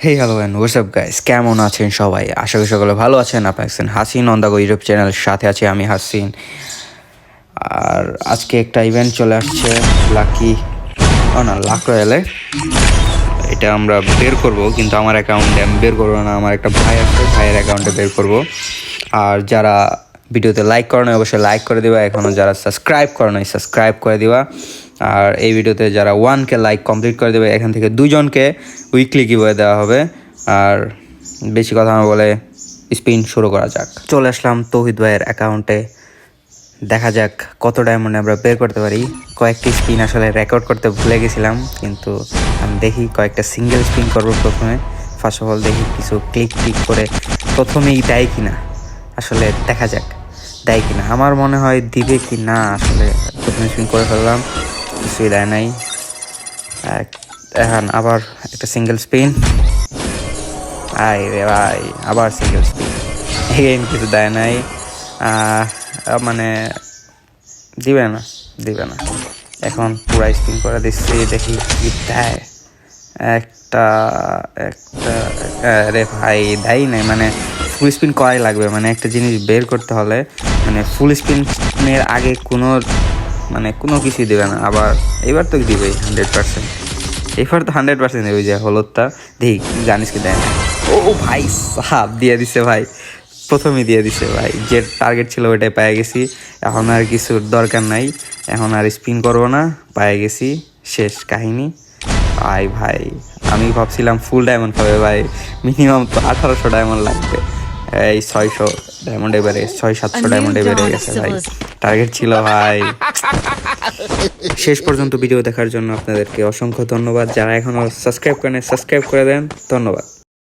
Hello and WhatsApp guys, কেমন আছেন সবাই? আশা করি সকলে ভালো আছেন। আপনার আছেন Hasin on the go YouTube চ্যানেলের সাথে আছি আমি হাসিন। আর আজকে একটা ইভেন্ট চলে আসছে লাকি লাক রয়্যালে। এটা আমরা বের করব, কিন্তু আমার অ্যাকাউন্টে আমি বের করবো না, আমার একটা ভাই আছে, ভাইয়ের অ্যাকাউন্টে বের করব। আর যারা ভিডিওতে লাইক করে নাই অবশ্যই লাইক করে দিবা, এখনও যারা সাবস্ক্রাইব করে নাই সাবস্ক্রাইব করে দিবা। আর এই ভিডিওতে যারা 1K লাইক কমপ্লিট করে দেবে এখান থেকে 2জনকে উইকলি গিভওয়ে দেওয়া হবে। আর বেশি কথা না বলে স্পিন শুরু করা যাক। চলে আসলাম তৌহিদ ভাইয়ের অ্যাকাউন্টে, দেখা যাক কত ডায়মন্ড আমরা বের করতে পারি। কয়েকটি স্পিন আসলে রেকর্ড করতে ভুলে গেছিলাম, কিন্তু আমি দেখি কয়েকটা সিঙ্গেল স্পিন করবো প্রথমে। ফার্স্ট অফ অল দেখি কিছু ক্লিক করে প্রথমেই দেয় কিনা, আসলে দেখা যাক দেয় কিনা। আমার মনে হয় দিবে কি না, আসলে প্রথমে স্পিন করে ফেললাম, কিছুই দেয় নাই। এখন আবার একটা সিঙ্গেল স্পিন, আই রে ভাই, আবার সিঙ্গেল স্পিন, এগেইন কিছু দেয় নাই। মানে দিবে না। এখন পুরা স্পিন করে দিচ্ছি, দেখি কি দেয়। একটা আরে ভাই দেয় নাই, মানে ফুল স্পিন করাই লাগবে। মানে একটা জিনিস বের করতে হলে মানে ফুল স্পিনের আগে কোনো কিছুই দেবে না। আবার এবার তো দিবেই 100%, এবার তো 100% দেবে। যে হলুদটা দেখি জানিস কি দেয় না। ও ভাই সাহাব দিয়ে দিছে ভাই, প্রথমেই দিয়ে দিছে ভাই। যে টার্গেট ছিল ওইটাই পেয়ে গেছি, এখন আর কিছুর দরকার নাই, এখন আর স্পিন করবো না, পেয়ে গেছি, শেষ কাহিনী। ভাই আমি ভাবছিলাম ফুল ডায়মন্ড পাবে ভাই, মিনিমাম তো 1800 ডায়মন্ড লাগবে। এই 600 ডায়মন্ডে বেড়ে 600-700 ডায়মন্ডে বেড়ে গেছে ভাই, টার্গেট ছিল ভাই। শেষ পর্যন্ত ভিডিও দেখার জন্য আপনাদেরকে অসংখ্য ধন্যবাদ। যারা এখনও সাবস্ক্রাইব করেন সাবস্ক্রাইব করে দেন, ধন্যবাদ।